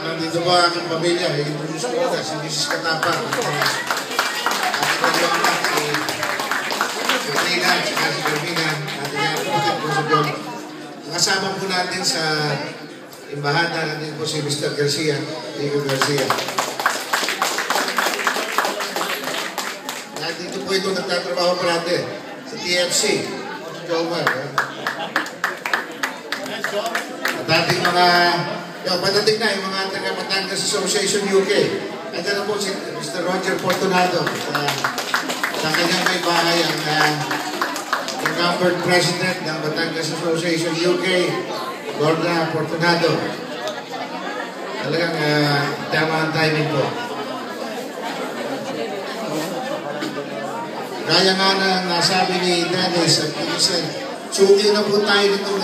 Nandito po ang aking pamilya. I-introduce ko na si Mrs. Katapa. At yung anak si Marina, si Carmina, at yung kapatid po sa John. Kasama po natin sa imbahada natin po si Mr. Garcia, Diego Garcia. At dito po ito nagtatrabaho pa natin sa TFC, si Jomar. At ating mga padating na yung mga taga-Batangas Association UK. Andiyan na po si Mr. Roger Fortunado sa kanyang may bahay ang Governor President ng Batangas Association UK, Lorna Fortunado. Talagang tama ang timing po. Kaya nga na nasabi ni Dennis at Vincent, suki na po tayo nitong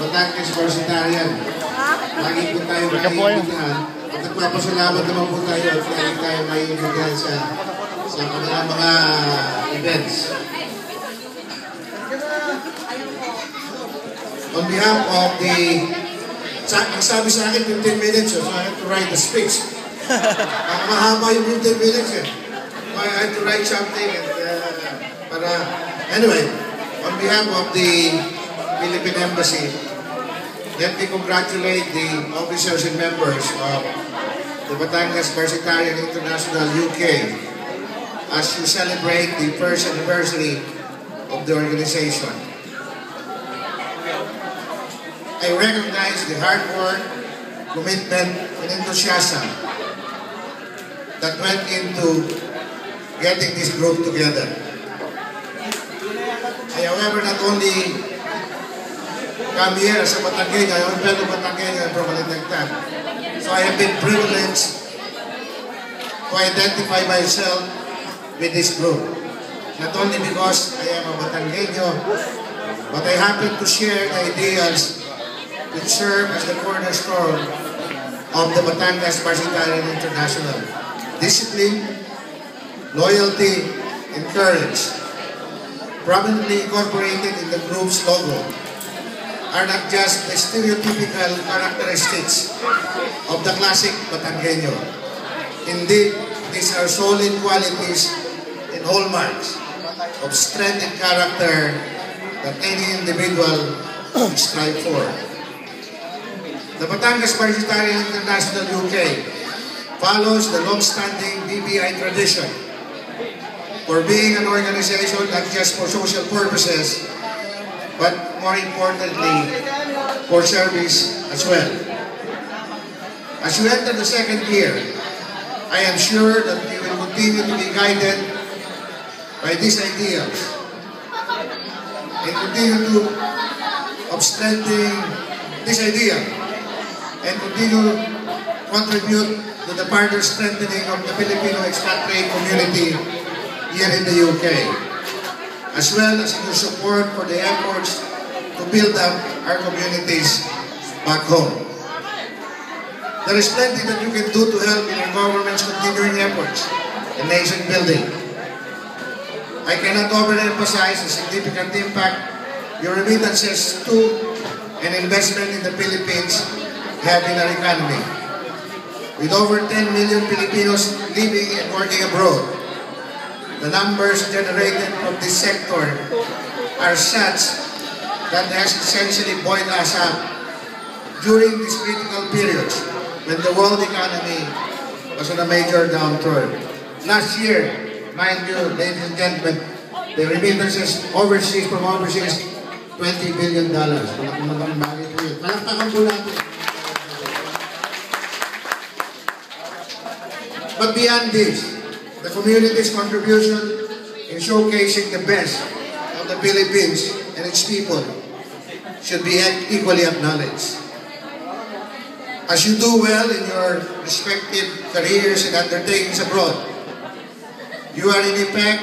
Batangas Varsitarian. Lagi po tayo maiinitahan at nagpapasalamat naman po tayo at lagi tayo maiinitahan sa mga events. On behalf of ang sabi sa akin 15 minutes, so I have to write a speech. Mahaba yung 15 minutes eh. I have to write something anyway, on behalf of the Philippine Embassy, let me congratulate the officers and members of the Batangas Varsitarian International UK as you celebrate the first anniversary of the organization. I recognize the hard work, commitment, and enthusiasm that went into getting this group together. I, however, not only come here as a Batangueño, I am a fellow Batangueño from Malinagtag. So I have been privileged to identify myself with this group. Not only because I am a Batangueño, but I happen to share the ideas which serve as the cornerstone of the Batangas Varsitarian International. Discipline, loyalty, and courage, prominently incorporated in the group's logo, are not just the stereotypical characteristics of the classic Batangueño. Indeed, these are solid qualities and hallmarks of strength and character that any individual should strive for. The Batangas Varsitarian International UK follows the long-standing BVI tradition for being an organization not just for social purposes, but more importantly, for service as well. As you enter the second year, I am sure that you will continue to be guided by these ideals and continue to strengthen this idea and continue to contribute to the further strengthening of the Filipino expatriate community here in the UK, as well as in your support for the efforts to build up our communities back home. There is plenty that you can do to help in your government's continuing efforts in nation building. I cannot overemphasize the significant impact your remittances to and investment in the Philippines have in our economy. With over 10 million Filipinos living and working abroad, the numbers generated from this sector are such that has essentially buoyed us up during these critical periods when the world economy was on a major downturn. Last year, mind you, ladies and gentlemen, the remittances overseas from overseas, $20 billion. Palakpakan po natin. But beyond this, the community's contribution in showcasing the best of the Philippines and its people should be equally acknowledged. As you do well in your respective careers and undertakings abroad, you are in effect